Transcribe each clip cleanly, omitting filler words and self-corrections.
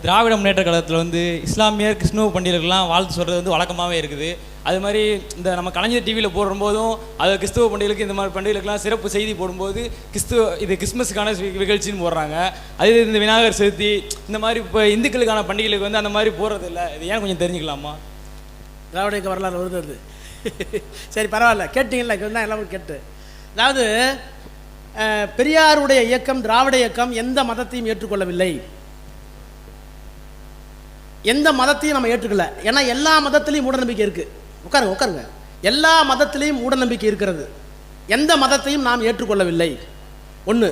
திராவிட முன்னேற்ற கழகத்தில் வந்து இஸ்லாமியர் கிறிஸ்துவ பண்டிகைகள்லாம் வாழ்த்து சொல்கிறது வந்து வழக்கமாகவே இருக்குது. அது மாதிரி இந்த நம்ம கலைஞர் டிவியில் போடும்போதும் அது கிறிஸ்துவ பண்டிகைகளுக்கு இந்த மாதிரி பண்டிகைகளுக்கெல்லாம் சிறப்பு செய்தி போடும்போது இது கிறிஸ்மஸுக்கான நிகழ்ச்சின்னு போடுறாங்க. அது இந்த விநாயகர் சதுர்த்தி இந்த மாதிரி இப்போ இந்துக்களுக்கான பண்டிகைகளுக்கு வந்து அந்த மாதிரி போடுறது இல்லை. இது ஏன் கொஞ்சம் தெரிஞ்சுக்கலாமா? திராவிட வரலாறு வருது. சரி பரவாயில்ல, கேட்டீங்களா? தான் எல்லாரும் கேட்டு. அதாவது பெரியாருடைய இயக்கம், திராவிட இயக்கம் எந்த மதத்தையும் ஏற்றுக்கொள்ளவில்லை. எந்த மதத்தையும் நம்ம ஏற்றுக்கல. ஏன்னா எல்லா மதத்திலையும் மூடநம்பிக்கை இருக்குது. உட்காருங்க. எல்லா மதத்திலையும் மூடநம்பிக்கை இருக்கிறது. எந்த மதத்தையும் நாம் ஏற்றுக்கொள்ளவில்லை. ஒன்று.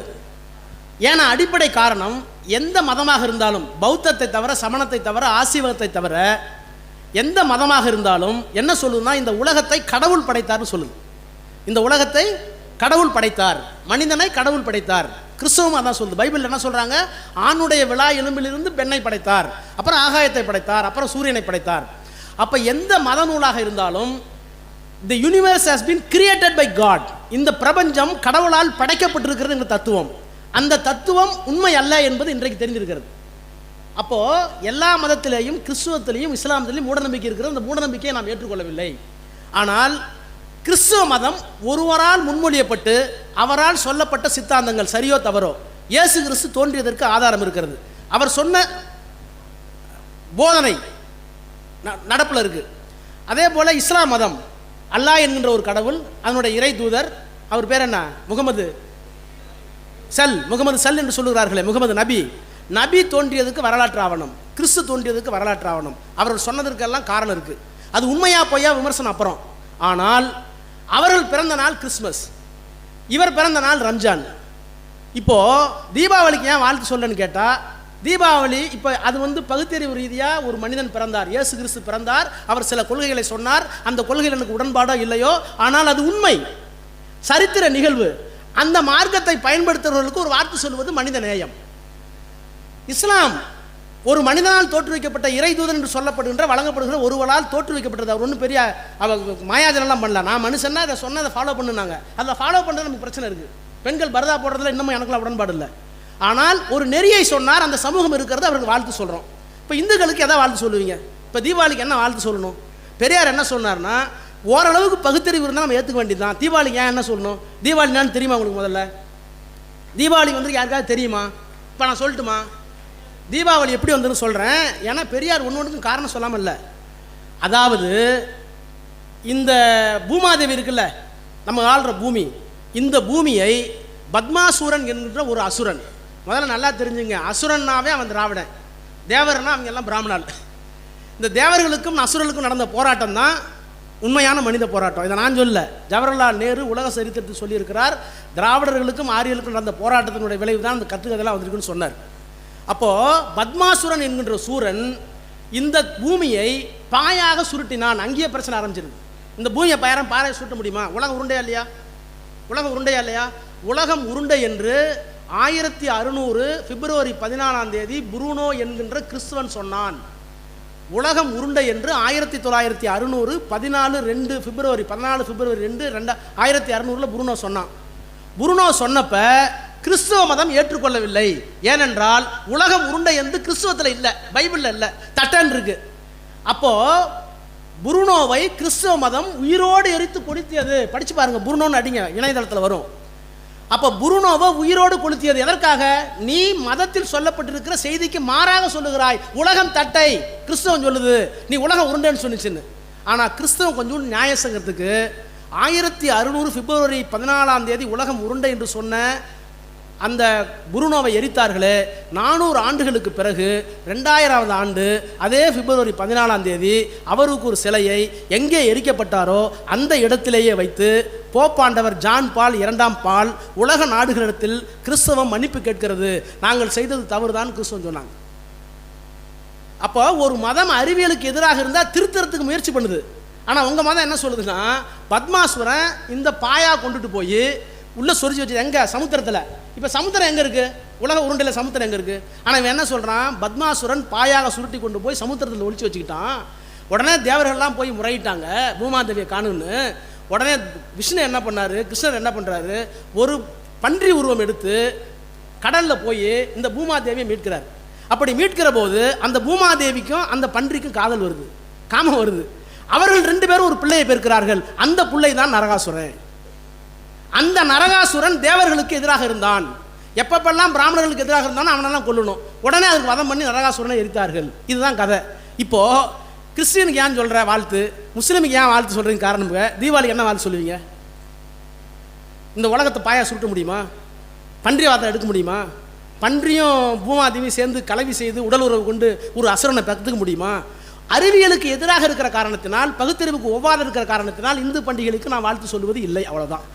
ஏன்னா அடிப்படை காரணம், எந்த மதமாக இருந்தாலும், பௌத்தத்தை தவிர, சமணத்தை தவிர, ஆசீவகத்தை தவிர எந்த மதமாக இருந்தாலும் என்ன சொல்லுதுன்னா, இந்த உலகத்தை கடவுள் படைத்தார்னு சொல்லுது. இந்த உலகத்தை கடவுள் படைத்தார், மனிதனை கடவுள் படைத்தார். கிறிஸ்தவம் அதான் சொல்லுது. பைபிள் என்ன சொல்கிறாங்க? ஆணுடைய விழா எலும்பிலிருந்து பெண்ணை படைத்தார், அப்புறம் ஆகாயத்தை படைத்தார், அப்புறம் சூரியனை படைத்தார். அப்போ எந்த மத நூலாக இருந்தாலும் the universe has been created by God, இந்த பிரபஞ்சம் கடவுளால் படைக்கப்பட்டிருக்கிறது என்ற தத்துவம். அந்த தத்துவம் உண்மை அல்ல என்பது இன்றைக்கு தெரிந்திருக்கிறது. அப்போது எல்லா மதத்திலேயும், கிறிஸ்துவத்திலையும் இஸ்லாமத்திலையும் மூடநம்பிக்கை இருக்கிறது. அந்த மூடநம்பிக்கையை நாம் ஏற்றுக்கொள்ளவில்லை. ஆனால் கிறிஸ்துவ மதம் ஒருவரால் முன்மொழியப்பட்டு அவரால் சொல்லப்பட்ட சித்தாந்தங்கள் சரியோ தவறோ, இயேசு கிறிஸ்து தோன்றியதற்கு ஆதாரம் இருக்கிறது. அவர் சொன்ன போதனை நடப்பில் இருக்கு. அதே போல இஸ்லாம் மதம், அல்லாஹ் என்கின்ற ஒரு கடவுள், அதனுடைய இறை தூதர், அவர் பேர் என்ன? முகமது சல் என்று சொல்லுகிறார்களே, முகமது நபி தோன்றியதுக்கு வரலாற்று ஆவணம், கிறிஸ்து தோன்றியதுக்கு வரலாற்று ஆவணம். அவர் சொன்னதற்கெல்லாம் காரணம் இருக்கு. அது உண்மையா பொய்யா விமர்சனம் அப்புறம். ஆனால் அவர்கள் பிறந்த நாள் கிறிஸ்மஸ், இவர் பிறந்த நாள் ரம்ஜான். இப்போ தீபாவளிக்கு ஏன் வாழ்த்து சொல்லன்னு கேட்டா, தீபாவளி இப்போ அது வந்து பகுத்தறிவு ரீதியாக ஒரு மனிதன் பிறந்தார், இயேசு கிறிஸ்து பிறந்தார், அவர் சில கொள்கைகளை சொன்னார். அந்த கொள்கைகள் எனக்கு உடன்பாடோ இல்லையோ, ஆனால் அது உண்மை, சரித்திர நிகழ்வு. அந்த மார்க்கத்தை பயன்படுத்துகிறவர்களுக்கு ஒரு வார்த்தை சொல்வது மனித நேயம். இஸ்லாம் ஒரு மனிதனால் தோற்றுவிக்கப்பட்ட இறை தூதன் என்று சொல்லப்படுகின்ற, வழங்கப்படுகிற ஒருவரால் தோற்றுவிக்கப்பட்டது. அவர் ஒன்றும் பெரிய மாயாஜனெல்லாம் பண்ணல. நான் மனுஷன்னா அதை சொன்னதை ஃபாலோ பண்ணுனாங்க. அதில் ஃபாலோ பண்ணுறது நமக்கு பிரச்சனை இருக்குது. பெண்கள் பரதா போடுறதுல இன்னமும் எனக்குலாம் உடன்பாடு இல்லை. ஆனால் ஒரு நெறியை சொன்னார், அந்த சமூகம் இருக்கிறது, அவருக்கு வாழ்த்து சொல்கிறோம். இப்போ இந்துக்களுக்கு எதை வாழ்த்து சொல்லுவீங்க? இப்போ தீபாவளிக்கு என்ன வாழ்த்து சொல்லணும்? பெரியார் என்ன சொன்னார்னா, ஓரளவுக்கு பகுத்தறிவு இருந்தால் நம்ம ஏற்றுக்க வேண்டியது தான். தீபாவளிக்கு ஏன் என்ன சொல்லணும்? தீபாவளி என்னன்னு தெரியுமா உங்களுக்கு? முதல்ல தீபாவளி வந்து யாருக்காவது தெரியுமா? இப்போ நான் சொல்லட்டுமா தீபாவளி எப்படி வந்துன்னு சொல்கிறேன். ஏன்னா பெரியார் ஒன்றுக்கும் காரணம் சொல்லாமல் இல்லை. அதாவது இந்த பூமாதேவி இருக்குல்ல, நம்ம ஆள்ற பூமி, இந்த பூமியை பத்மாசூரன் என்கிற ஒரு அசுரன், முதல்ல நல்லா தெரிஞ்சுங்க, அசுரன்னாவே அவன் திராவிடன், தேவர்னா அவங்க எல்லாம் பிராமணால். இந்த தேவர்களுக்கும் அசுரர்களுக்கும் நடந்த போராட்டம் தான் உண்மையான மனித போராட்டம். இதை நான் சொல்ல, ஜவஹர்லால் நேரு உலக சரித்திரத்தில் சொல்லியிருக்கிறார். திராவிடர்களுக்கும் ஆரியர்களுக்கும் நடந்த போராட்டத்தினுடைய விளைவு தான் இந்த கட்டுக்கதெல்லாம் வந்திருக்குன்னு சொன்னார். அப்போது பத்மாசுரன் என்கின்ற சூரன் இந்த பூமியை பாயாக சுருட்டினான். அங்கேயே பிரச்சனை ஆரம்பிச்சிருக்கு. இந்த பூமியை பாறை சுருட்ட முடியுமா? உலகம் உருண்டையா இல்லையா? உலகம் உருண்டை என்று 1600 பிப்ரவரி 14 புரூனோ என்கின்ற கிறிஸ்துவன் சொன்னான். உலகம் உருண்டை என்று 1900 14 பிப்ரவரி 2 1600 புரூனோ சொன்னான். புரூனோ சொன்னப்ப கிறிஸ்துவ மதம் ஏற்றுக்கொள்ளவில்லை. ஏனென்றால் உலகம் உருண்டை என்று கிறிஸ்துவத்தில் இல்லை, பைபிளில் இல்லை, தட்டன் இருக்கு. அப்போ புருனோவை கிறிஸ்துவ மதம் உயிரோடு எரித்து கொளுத்தியது. படிச்சு பாருங்க, புருனோன்னு அடிங்க, இணையதளத்தில் வரும். அப்போ புருனோவை உயிரோடு கொளுத்தியது எதற்காக? நீ மதத்தில் சொல்லப்பட்டிருக்கிற செய்திக்கு மாறாக சொல்லுகிறாய். உலகம் தட்டை, கிறிஸ்தவம் சொல்லுது, நீ உலகம் உருண்டைன்னு சொன்னிச்சுன்னு. ஆனால் கிறிஸ்தவம் கொஞ்சம் நியாயம் செய்கிறதுக்கு 1600 பிப்ரவரி 14 உலகம் உருண்டை என்று சொன்ன அந்த புருனோவை எரித்தார்களே, 400 ஆண்டுகளுக்கு பிறகு 2000வது ஆண்டு அதே பிப்ரவரி 14 அவருக்கு ஒரு சிலையை எங்கே எரிக்கப்பட்டாரோ அந்த இடத்திலேயே வைத்து போப்பாண்டவர் ஜான் பால் 2 உலக நாடுகளிடத்தில் கிறிஸ்தவம் மன்னிப்பு கேட்கிறது, நாங்கள் செய்தது தவறுதான் கிறிஸ்தவம் சொன்னாங்க. அப்போ ஒரு மதம் அறிவியலுக்கு எதிராக இருந்தால் திருத்தறதுக்கு முயற்சி பண்ணுது. ஆனால் உங்கள் மதம் என்ன சொல்லுதுன்னா, பத்மாசுரன் இந்த பாயா கொண்டுட்டு போய் உள்ள சொரிச்சு வச்சு எங்கே? சமுத்திரத்தில். இப்போ சமுத்திரம் எங்கே இருக்குது? உலக உருண்டையில் சமுத்திரம் எங்கே இருக்குது? ஆனால் இவன் என்ன சொல்கிறான்? பத்மாசுரன் பாயாக சுருட்டி கொண்டு போய் சமுத்திரத்தில் ஒழிச்சு வச்சுக்கிட்டான். உடனே தேவர்கள்லாம் போய் முறையிட்டாங்க, பூமாதேவியை காணுன்னு. உடனே விஷ்ணு என்ன பண்ணார், கிருஷ்ணர் என்ன பண்ணுறாரு, ஒரு பன்றி உருவம் எடுத்து கடலில் போய் இந்த பூமாதேவியை மீட்கிறார். அப்படி மீட்கிற போது அந்த பூமாதேவிக்கும் அந்த பன்றிக்கும் காதல் வருது, காமம் வருது. அவர்கள் 2 பேரும் ஒரு பிள்ளையை பெறுகிறார்கள். அந்த பிள்ளை தான் நரகாசுரன். அந்த நரகாசுரன் தேவர்களுக்கு எதிராக இருந்தான். எப்பப்பெல்லாம் பிராமணர்களுக்கு எதிராக இருந்தானோ அவனெல்லாம் கொல்லணும். உடனே அதுக்கு வதம் பண்ணி நரகாசுரனை எரித்தார்கள். இதுதான் கதை. இப்போ கிறிஸ்டியனுக்கு ஏன் சொல்ற வாழ்த்து, முஸ்லீமுக்கு ஏன் வாழ்த்து சொல்றீங்க? காரணம், தீபாவளி என்ன வாழ்த்து சொல்லுவீங்க? இந்த உலகத்தை பாயா சுருட்ட முடியுமா? பன்றி வார்த்தை எடுக்க முடியுமா? பன்றியும் பூமாதேவியும் சேர்ந்து கலவி செய்து உடல் உறவு கொண்டு ஒரு அசுரனை பெற்றுக்க முடியுமா? அறிவியலுக்கு எதிராக இருக்கிற காரணத்தினால், பகுத்தறிவுக்கு ஒவ்வாத இருக்கிற காரணத்தினால் இந்து பண்டிகைகளுக்கு நான் வாழ்த்து சொல்லுவது இல்லை, அவ்வளவுதான்.